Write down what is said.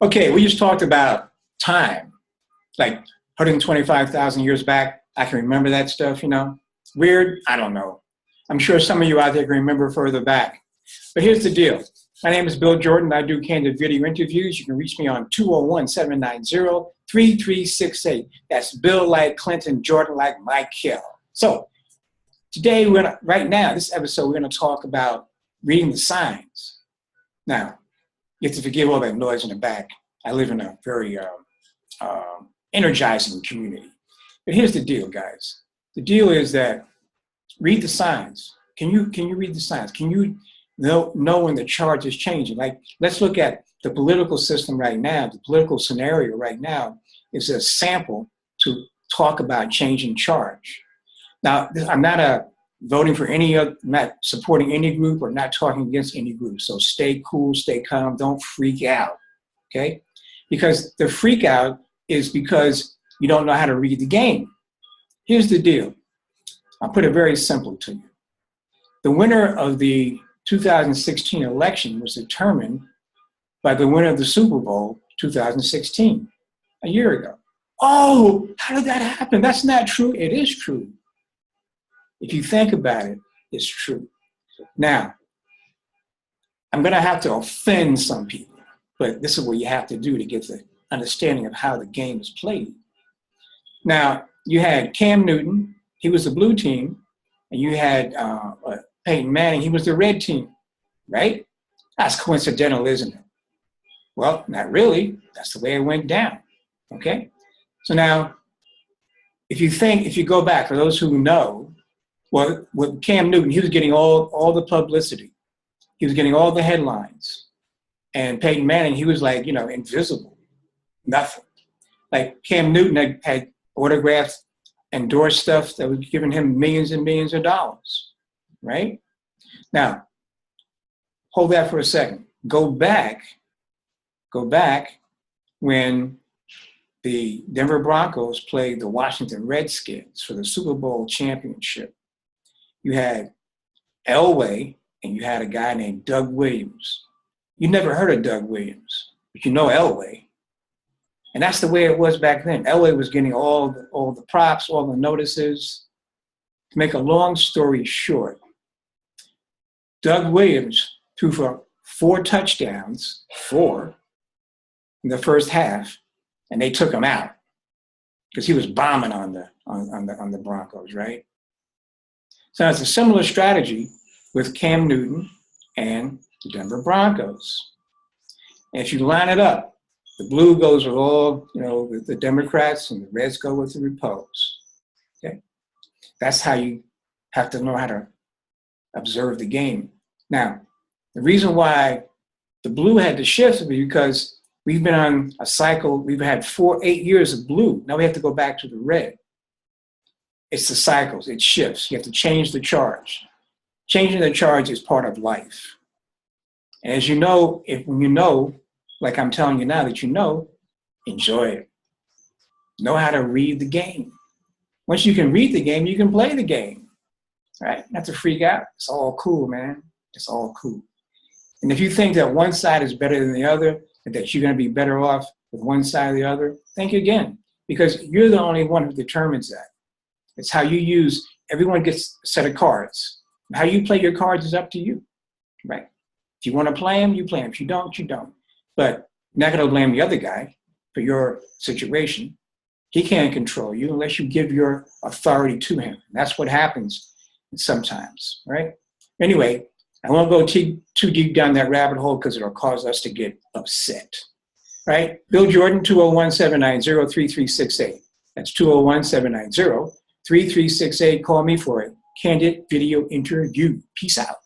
Okay, we just talked about time, like 125,000 years back. I can remember that stuff, you know. Weird? I don't know. I'm sure some of you out there can remember further back. But here's the deal. My name is Bill Jordan. I do candid video interviews. You can reach me on 201-790-3368. That's Bill like Clinton, Jordan like Michael. So today, right now, this episode, we're going to talk about reading the signs. Now, you have to forgive all that noise in the back. I live in a very energizing community. But here's the deal, guys. The deal is that read the signs. Can you read the signs? Can you know when the charge is changing? Like, let's look at the political system right now. The political scenario right now is a sample to talk about changing charge. Now, I'm not voting for not supporting any group or not talking against any group. So stay cool, stay calm, don't freak out, okay? Because the freak out is because you don't know how to read the game. Here's the deal. I'll put it very simple to you. The winner of the 2016 election was determined by the winner of the Super Bowl 2016, a year ago. Oh, how did that happen? That's not true. It is true. If you think about it, it's true. Now, I'm going to have to offend some people, but this is what you have to do to get the understanding of how the game is played. Now, you had Cam Newton, he was the blue team, and you had Peyton Manning, he was the red team, right? That's coincidental, isn't it? Well, not really. That's the way it went down, okay? So now, if you go back, for those who know, well, with Cam Newton, he was getting all the publicity. He was getting all the headlines. And Peyton Manning, he was like, invisible, nothing. Like Cam Newton had autographed, endorsed stuff that was giving him millions and millions of dollars, right? Now, hold that for a second. Go back when the Denver Broncos played the Washington Redskins for the Super Bowl championship. You had Elway, and you had a guy named Doug Williams. You never heard of Doug Williams, but you know Elway. And that's the way it was back then. Elway was getting all the props, all the notices. To make a long story short, Doug Williams threw for 4 touchdowns, 4, in the first half, and they took him out because he was bombing on the Broncos, right? So it's a similar strategy with Cam Newton and the Denver Broncos. And if you line it up, the blue goes with all, the Democrats, and the reds go with the Repos. Okay? That's how you have to know how to observe the game. Now, the reason why the blue had to shift is because we've been on a cycle. We've had 8 years of blue. Now we have to go back to the red. It's the cycles. It shifts. You have to change the charge. Changing the charge is part of life. And as you know, when you know, like I'm telling you now that you know, enjoy it. Know how to read the game. Once you can read the game, you can play the game. Right? Not to freak out. It's all cool, man. It's all cool. And if you think that one side is better than the other, and that you're going to be better off with one side or the other, think again. Because you're the only one who determines that. It's how you use, everyone gets a set of cards. How you play your cards is up to you, right? If you want to play them, you play them. If you don't, you don't. But you're not going to blame the other guy for your situation. He can't control you unless you give your authority to him. And that's what happens sometimes, right? Anyway, I won't go too deep down that rabbit hole because it'll cause us to get upset, right? Bill Jordan, 201-790-3368. That's 201-790-3368. Call me for a candid video interview. Peace out.